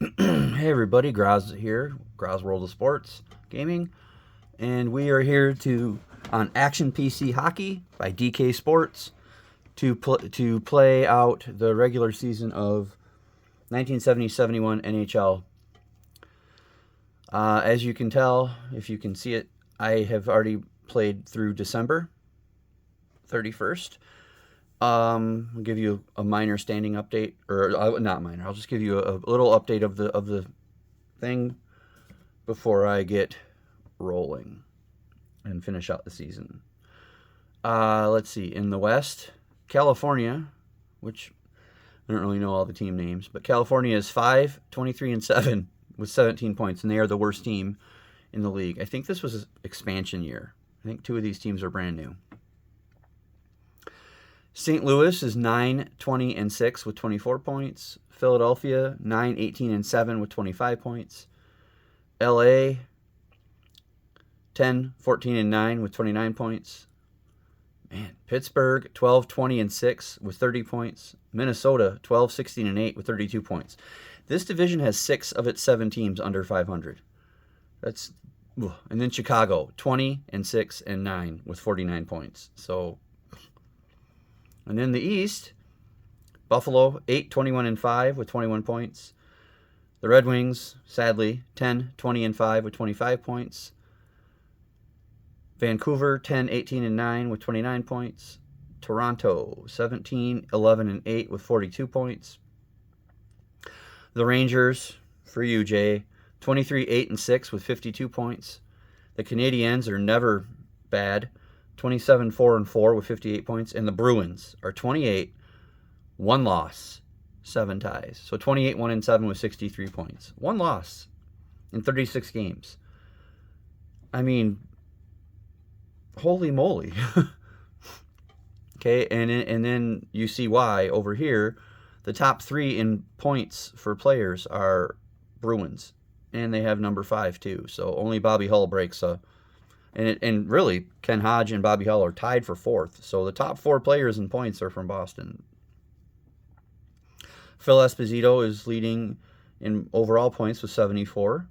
Hey everybody, Graz here, Graz World of Sports Gaming, and we are here on Action PC Hockey by DK Sports to play out the regular season of 1970-71 NHL. As you can tell, if you can see it, I have already played through December 31st. I'll give you a minor standing update, or not minor. I'll just give you a little update of the thing before I get rolling and finish out the season. Let's see. In the West, California, which I don't really know all the team names, but California is 5-23-7 with 17 points, and they are the worst team in the league. I think this was an expansion year. I think two of these teams are brand new. St. Louis is 9-20-6 with 24 points. Philadelphia 9-18-7 with 25 points. LA 10-14-9 with 29 points. Man, Pittsburgh 12-20-6 with 30 points. Minnesota 12-16-8 with 32 points. This division has 6 of its 7 teams under 500. And then Chicago 20-6-9 with 49 points. And then the East, Buffalo 8-21-5 with 21 points. The Red Wings, sadly, 10-20-5 with 25 points. Vancouver 10-18-9 with 29 points. Toronto 17-11-8 with 42 points. The Rangers, for you, Jay, 23-8-6 with 52 points. The Canadiens are never bad. 27-4-4 with 58 points, and the Bruins are 28, 1 loss, 7 ties. So 28-1-7 with 63 points. 1 loss in 36 games. I mean, holy moly. Okay, and then you see why over here. The top 3 in points for players are Bruins, and they have number 5 too. So only Bobby Hull breaks a. And really, Ken Hodge and Bobby Hull are tied for 4th. So the top 4 players in points are from Boston. Phil Esposito is leading in overall points with 74.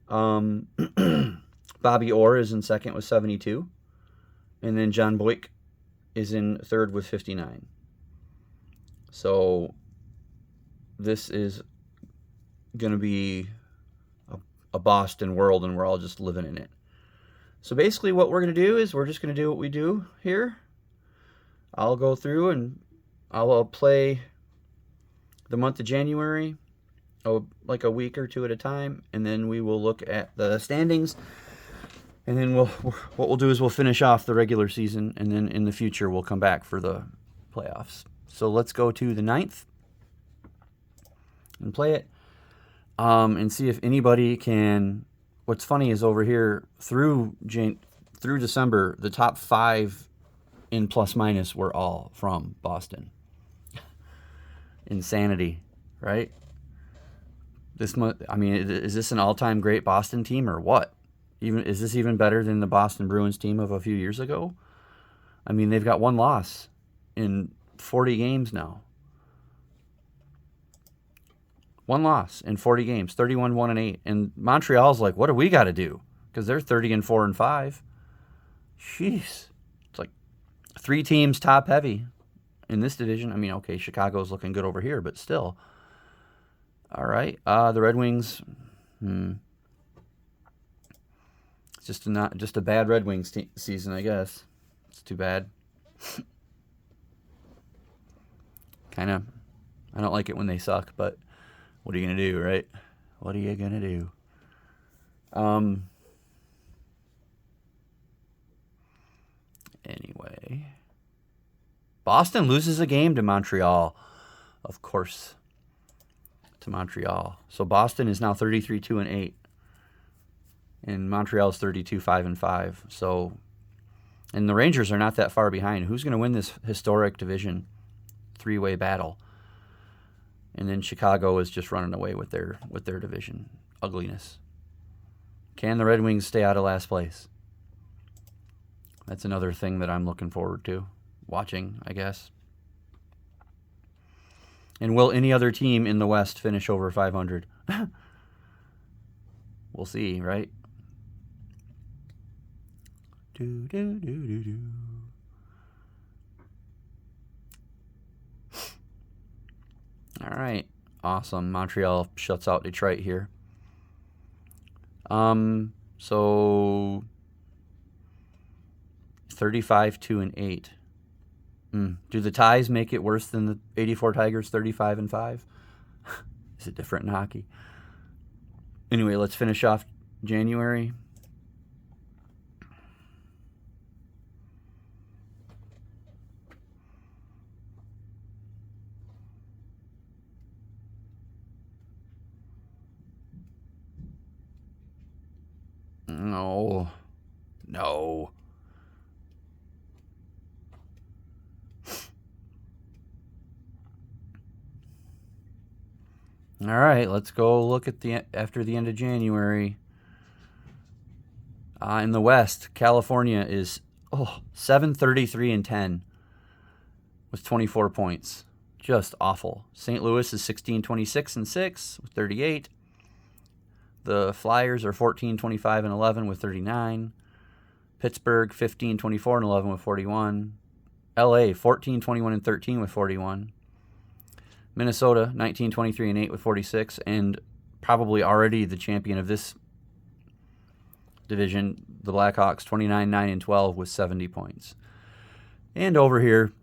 Bobby Orr is in second with 72. And then John Boyk is in third with 59. So this is going to be a Boston world, and we're all just living in it. So basically what we're going to do is we're just going to do what we do here. I'll go through and I'll play the month of January, like a week or two at a time, and then we will look at the standings. And then what we'll do is we'll finish off the regular season, and then in the future we'll come back for the playoffs. So let's go to the 9th and play it, and see if anybody can. What's funny is over here through December, the top 5 in plus minus were all from Boston. Insanity, right? Is this an all-time great Boston team or what? Is this even better than the Boston Bruins team of a few years ago? I mean, they've got 1 loss in 40 games now. 1 loss in 40 games, 31-1-8. And Montreal's like, what do we got to do? Because they're 30-4-5. Jeez. It's like 3 teams top heavy in this division. I mean, okay, Chicago's looking good over here, but still. All right. The Red Wings. It's just a bad Red Wings season, I guess. It's too bad. Kind of. I don't like it when they suck, but what are you going to do, right? What are you going to do? Anyway. Boston loses a game to Montreal. Of course. To Montreal. So Boston is now 33-2-8. And Montreal's 32-5-5. So, and the Rangers are not that far behind. Who's going to win this historic division 3-way battle? And then Chicago is just running away with their division ugliness. Can the Red Wings stay out of last place? That's another thing that I'm looking forward to watching, I guess. And will any other team in the West finish over 500? We'll see, right? Do, do, do, do, do. All right. Awesome. Montreal shuts out Detroit here. So 35-2-8. Do the ties make it worse than the 84 Tigers 35-5? Is it different in hockey? Anyway, let's finish off January. No. No. All right, let's go look at after the end of January. In the West, California is 7-33-10 with 24 points. Just awful. St. Louis is 16-26-6 with 38. The Flyers are 14-25-11 with 39. Pittsburgh 15-24-11 with 41. LA 14-21-13 with 41. Minnesota 19-23-8 with 46, and probably already the champion of this division, the Blackhawks 29-9-12 with 70 points. And over here,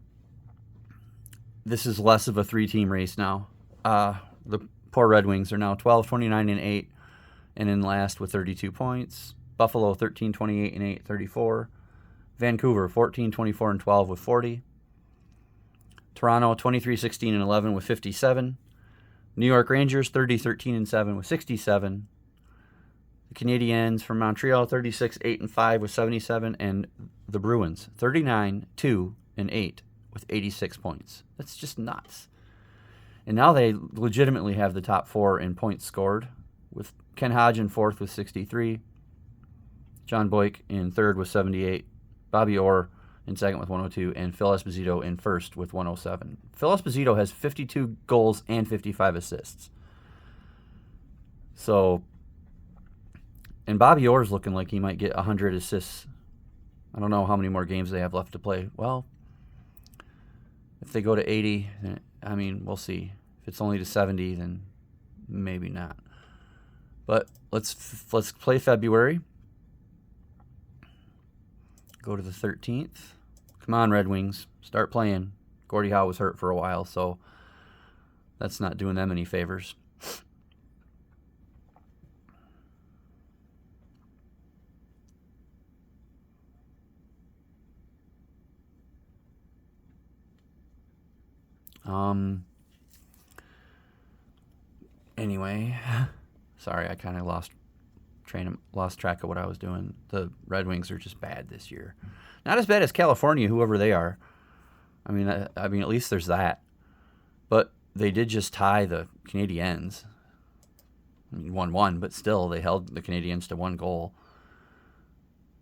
this is less of a three-team race now. The poor Red Wings are now 12-29-8 and in last with 32 points. Buffalo 13-28-8, 34. Vancouver 14-24-12 with 40. Toronto 23-16-11 with 57. New York Rangers 30-13-7 with 67. The Canadiens from Montreal 36-8-5 with 77, and the Bruins 39-2-8 with 86 points. That's just nuts. And now they legitimately have the top four in points scored, with Ken Hodge in fourth with 63, John Boyk in third with 78, Bobby Orr in second with 102, and Phil Esposito in first with 107. Phil Esposito has 52 goals and 55 assists. So, and Bobby Orr's looking like he might get 100 assists. I don't know how many more games they have left to play. Well, if they go to 80, I mean, we'll see. If it's only to 70, then maybe not. But let's play February. Go to the 13th. Come on, Red Wings. Start playing. Gordie Howe was hurt for a while, so that's not doing them any favors. Anyway, sorry, I kind of lost track of what I was doing. The Red Wings are just bad this year. Not as bad as California, whoever they are. I mean, at least there's that. But they did just tie the Canadiens. I mean, 1-1, but still, they held the Canadiens to 1 goal.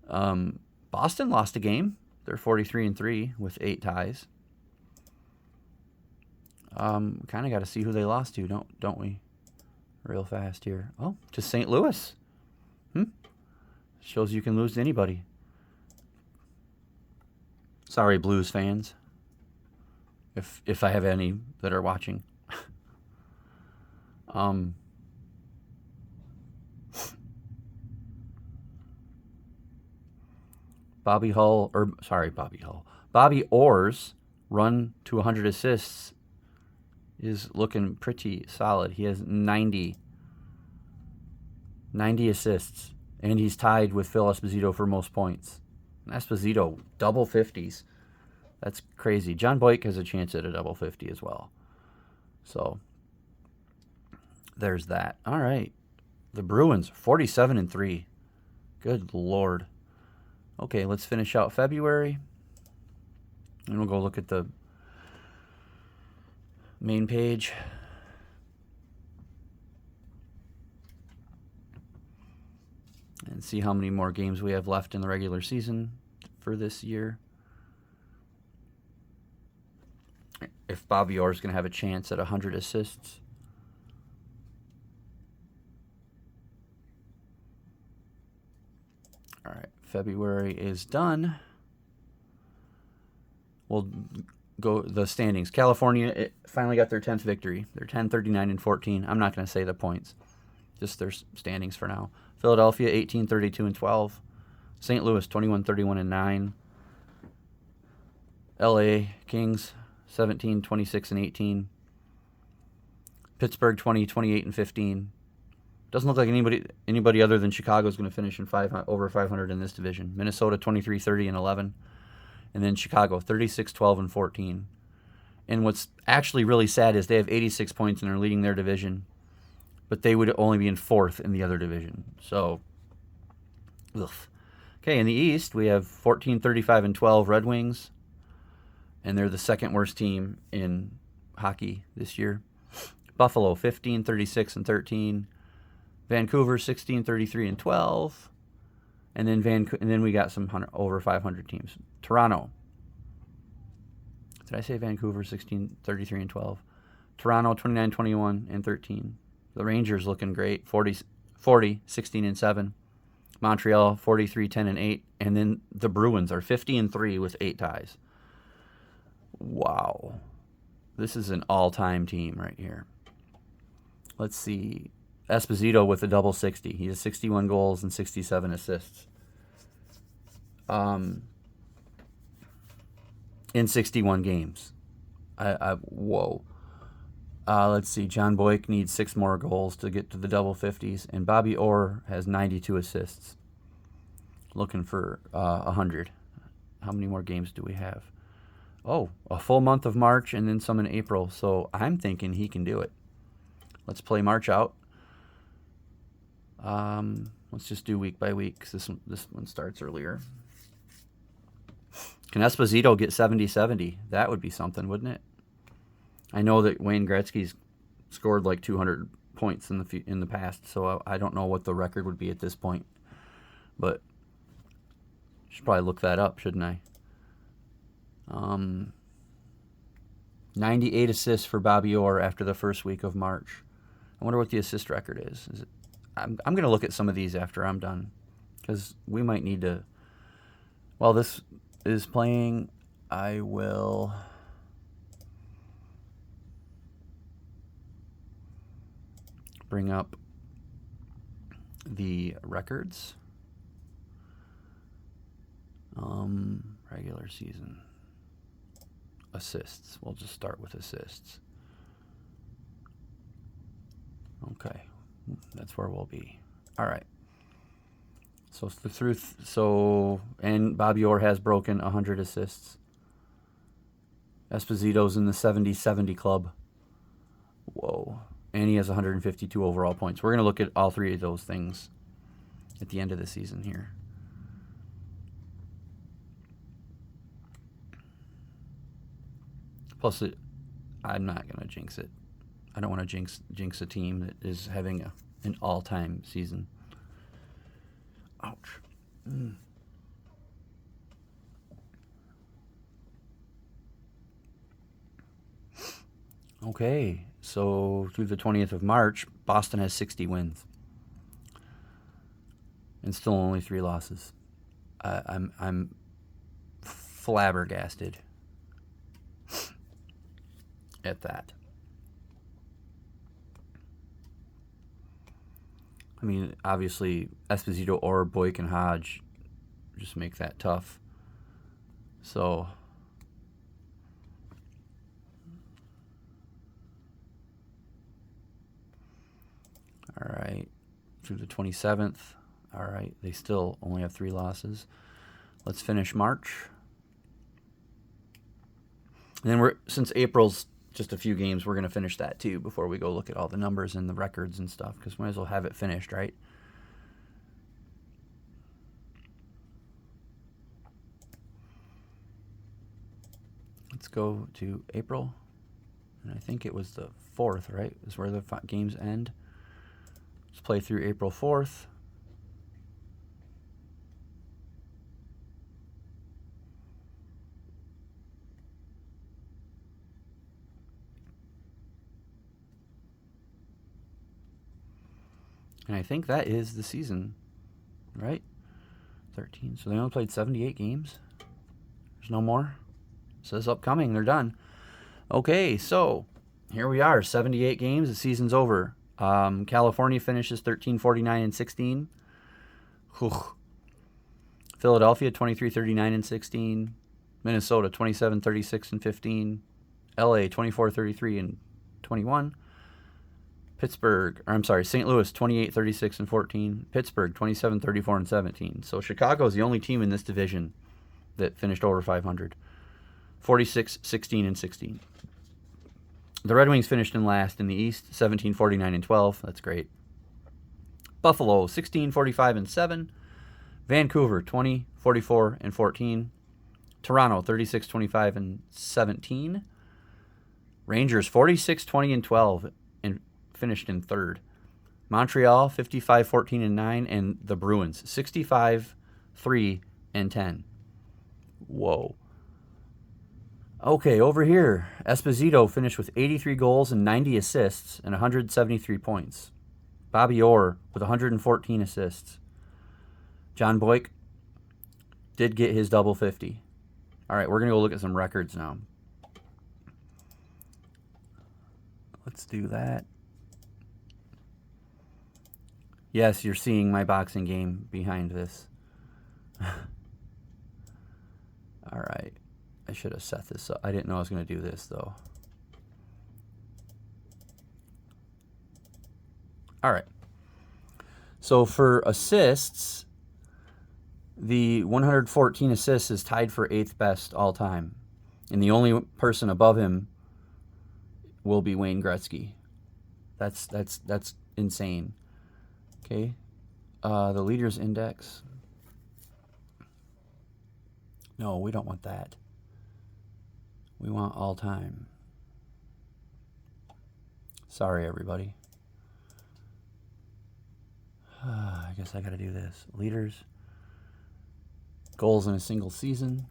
Boston lost a game. They're 43-3 with 8 ties. Kind of got to see who they lost to, don't we? Real fast here. Oh, to St. Louis. Shows you can lose to anybody. Sorry, Blues fans. If I have any that are watching. Bobby Orr's run to 100 assists is looking pretty solid. He has 90 assists, and he's tied with Phil Esposito for most points. Esposito, double 50s. That's crazy. John Boyk has a chance at a double 50 as well. So, there's that. All right. The Bruins, 47-3. Good Lord. Okay, let's finish out February. And we'll go look at the main page. And see how many more games we have left in the regular season for this year. Bobby Orr is going to have a chance at 100 assists. All right, February is done. We'll go the standings. California finally got their 10th victory. They're 10, 39, and 14. I'm not going to say the points, just their standings for now. Philadelphia 18, 32, and 12. St. Louis 21, 31, and 9. LA Kings 17, 26, and 18. Pittsburgh 20, 28, and 15. Doesn't look like anybody other than Chicago is going to finish in over 500 in this division. Minnesota 23, 30, and 11. And then Chicago 36, 12, and 14. And what's actually really sad is they have 86 points and are leading their division, but they would only be in 4th in the other division. So, ugh. Okay, in the East, we have 14, 35, and 12 Red Wings, and they're the second worst team in hockey this year. Buffalo 15, 36, and 13. Vancouver 16, 33, and 12. And then we got some over 500 teams. Toronto. Did I say Vancouver 16, 33, and 12? Toronto 29, 21, and 13. The Rangers looking great. 40, 16, and 7. Montreal 43, 10, and 8. And then the Bruins are 50 and 3 with 8 ties. Wow. This is an all-time team right here. Let's see. Esposito with a double 60. He has 61 goals and 67 assists. In 61 games. Whoa. Let's see. John Boyk needs 6 more goals to get to the double 50s. And Bobby Orr has 92 assists. Looking for 100. How many more games do we have? Oh, a full month of March and then some in April. So I'm thinking he can do it. Let's play March out. Let's just do week by week because this one starts earlier. Can Esposito get 70-70? That would be something, wouldn't it? I know that Wayne Gretzky's scored like 200 points in the past, so I don't know what the record would be at this point. But I should probably look that up, shouldn't I? 98 assists for Bobby Orr after the first week of March. I wonder what the assist record is. I'm going to look at some of these after I'm done because we might need to. While this is playing, I will bring up the records. Regular season assists. We'll just start with assists. Okay, that's where we'll be. All right. And Bobby Orr has broken 100 assists. Esposito's in the 70-70 club. Whoa. And he has 152 overall points. We're going to look at all 3 of those things at the end of the season here. Plus, I'm not going to jinx it. I don't want to jinx a team that is having an all-time season. Ouch. Okay, so through the 20th of March, Boston has 60 wins. And still only 3 losses. I'm flabbergasted at that. I mean, obviously, Esposito or Boyk and Hodge just make that tough. So, all right, through the 27th. All right, they still only have 3 losses. Let's finish March. And then since April's just a few games, we're going to finish that too before we go look at all the numbers and the records and stuff, because we might as well have it finished, right? Let's go to April. And I think it was the 4th, right? Is where the games end. Let's play through April 4th. And I think that is the season, right? 13. So they only played 78 games. There's no more. It says upcoming. They're done. Okay, so here we are. 78 games. The season's over. California finishes 13-49-16. Philadelphia 23-39-16. Minnesota 27-36-15. LA 24-33-21. St. Louis 28-36-14. Pittsburgh 27-34-17. So Chicago is the only team in this division that finished over 500. 46-16-16. The Red Wings finished in last in the East, 17-49-12. That's great. Buffalo 16-45-7. Vancouver 20-44-14. Toronto 36-25-17. Rangers 46-20-12 and finished in third. Montreal 55-14-9, and the Bruins 65-3-10. Whoa. Okay, over here, Esposito finished with 83 goals and 90 assists and 173 points. Bobby Orr with 114 assists. John Boyk did get his double 50. All right, we're going to go look at some records now. Let's do that. Yes, you're seeing my boxing game behind this. All right. I should have set this up. I didn't know I was going to do this, though. All right. So for assists, the 114 assists is tied for 8th best all time. And the only person above him will be Wayne Gretzky. That's insane. Okay. The leaders index. No, we don't want that. We want all time. Sorry, everybody. I guess I got to do this. Leaders. Goals in a single season.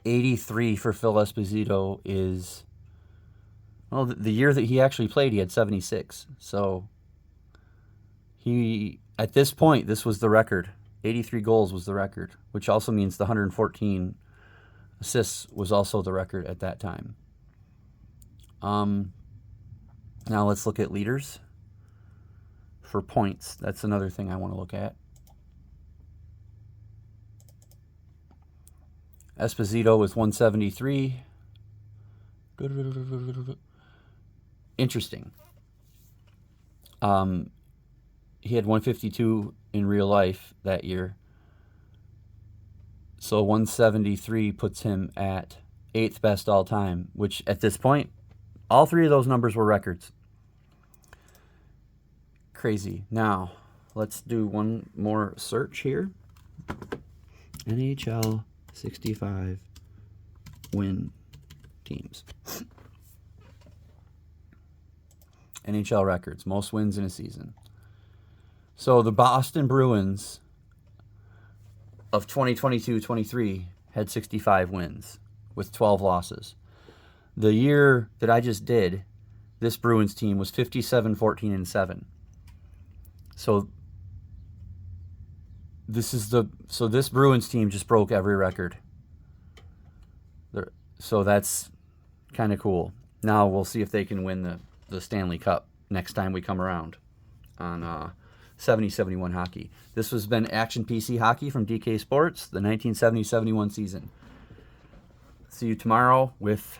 83 for Phil Esposito is... Well, the year that he actually played, he had 76. So, at this point, this was the record. 83 goals was the record, which also means the 114 assists was also the record at that time. Now let's look at leaders for points. That's another thing I want to look at. Esposito with 173. Interesting. He had 152 in real life that year. So 173 puts him at 8th best all time, which at this point, all three of those numbers were records. Crazy. Now, let's do one more search here. NHL 65 win teams. NHL records, most wins in a season. So the Boston Bruins of 2022-23 had 65 wins with 12 losses. The year that I just did, this Bruins team was 57-14-7. So this Bruins team just broke every record. So that's kind of cool. Now we'll see if they can win the Stanley Cup next time we come around on 70-71 hockey. This has been Action PC Hockey from DK Sports, the 1970-71 season. See you tomorrow with,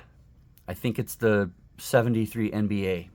I think it's the 73 NBA.